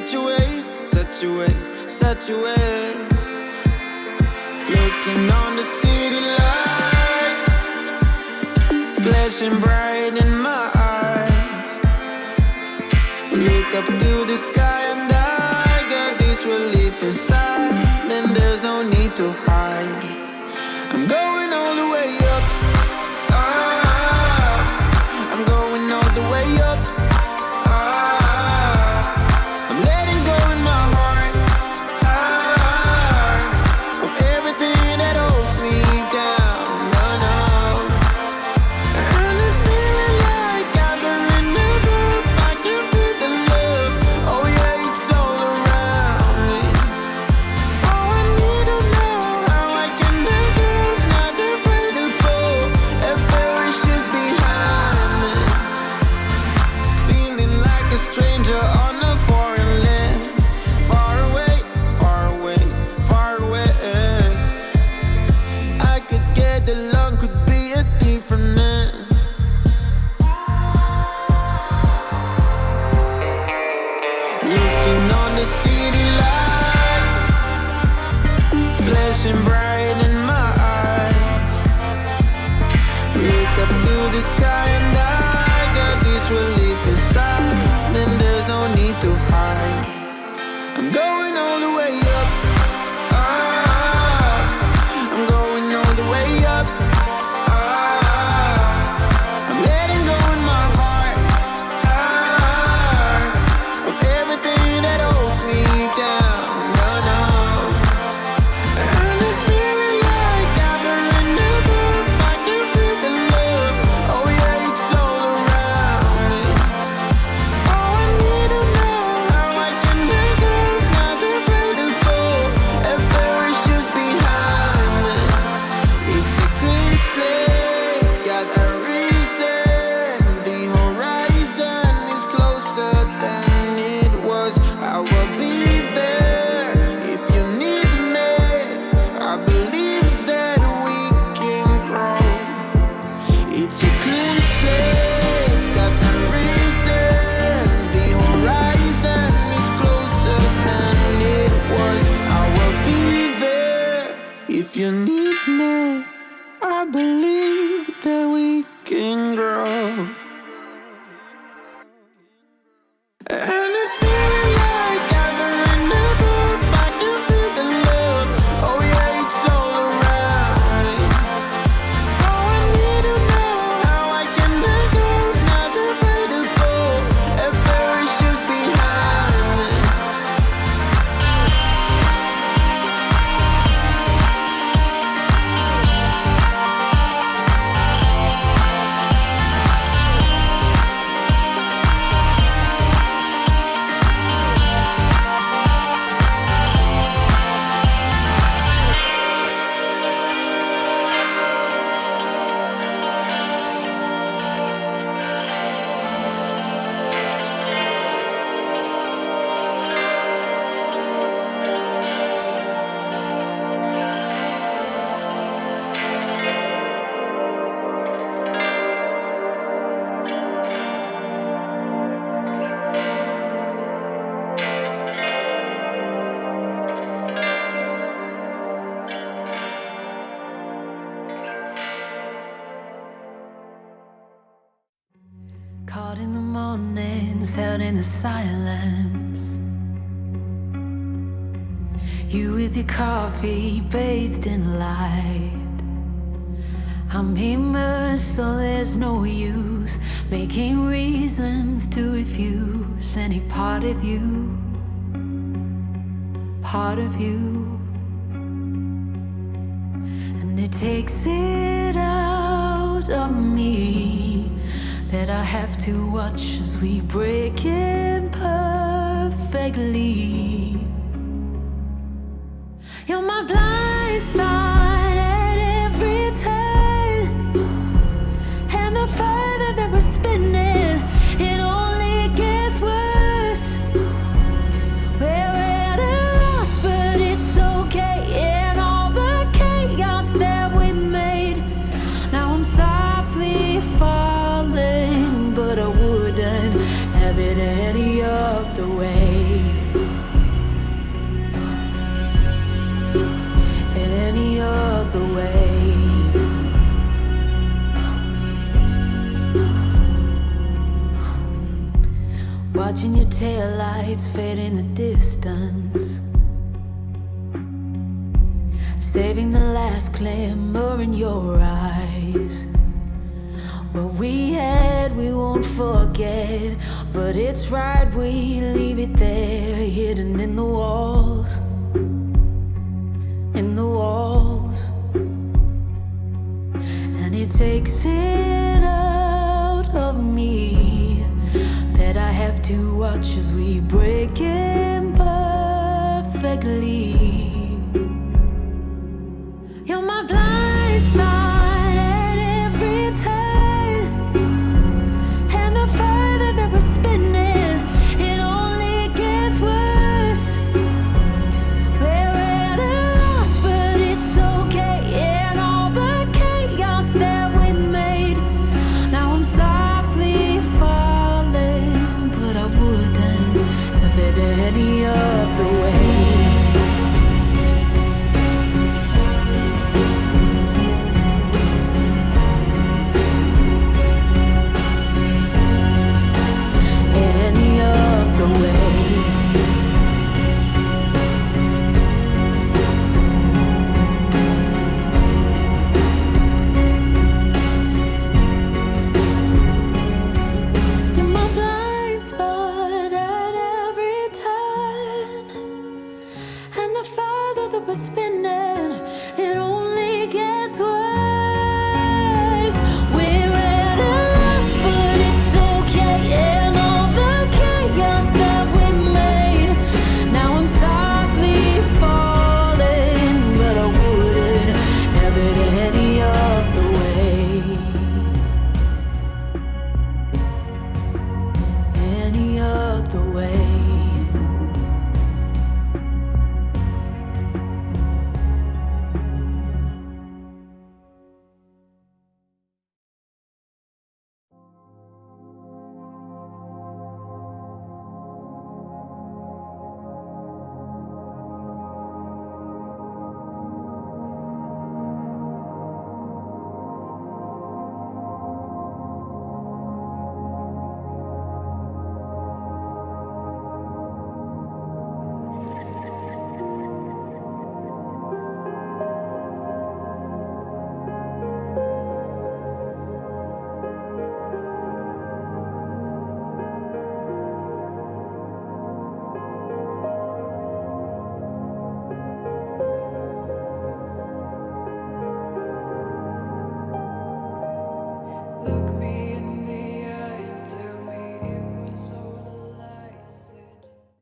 such a waste, such a waste, such a waste. Looking on the city lights, flashing bright in my eyes. Look up to the sky and I got this relief inside. Then there's no need to hide. I'm going all the way up. I'm going all the way up. I'm letting go in my heart of everything that holds me down. No, no. And it's feeling like I've been in the roof. I can feel the love. Oh yeah, it's all around me. Oh, I need to know how I can make it. Not afraid to fall and parachute behind me. Feeling like a stranger on a foreign land. Far away, far away, far away. I could get along, could be a different man. Looking on the city lights, flashing bright in my eyes. Look up to the sky and I got this relief inside. Then there's no need to hide. I'm going all the way up. I'm going all the way up. I'm letting go in my heart of everything that holds me down. No, no. And it's feeling like I've been in the roof. I can feel the love. Oh yeah, it's all around me. Oh, I need to know how I can make it. Not afraid to fall and parachute behind me. It's a clean slate, got a reason. The horizon is closer than it was. I will be there if you need me. I believe that we can grow. It's a clean slate, got a reason. The horizon is closer than it was. I will be there if you need me. I believe that we can grow. And it's feeling like I've been in the roof. I can feel the love. Oh yeah, it's all around me. Oh, I need to know how I can make it. Not afraid to fall and parachute behind me. Caught in the mornings, held in the silence. You with your coffee, bathed in light. I'm immersed, so there's no use making reasons to refuse any part of you, part of you. And it takes it out of me that I have to watch as we break imperfectly. You're my blind spot at every turn, and the further that we're spinning, it only gets worse. We're at a loss, but it's okay. And all the chaos that we made, now I'm softly falling, but I wouldn't have it any other way. watching your taillights fade in the distance, saving the last glimmer in your eyes. What we had, we won't forget, but it's right we leave it there, hidden in the walls, in the walls. And it takes it out of me that I have to watch as we break imperfectly.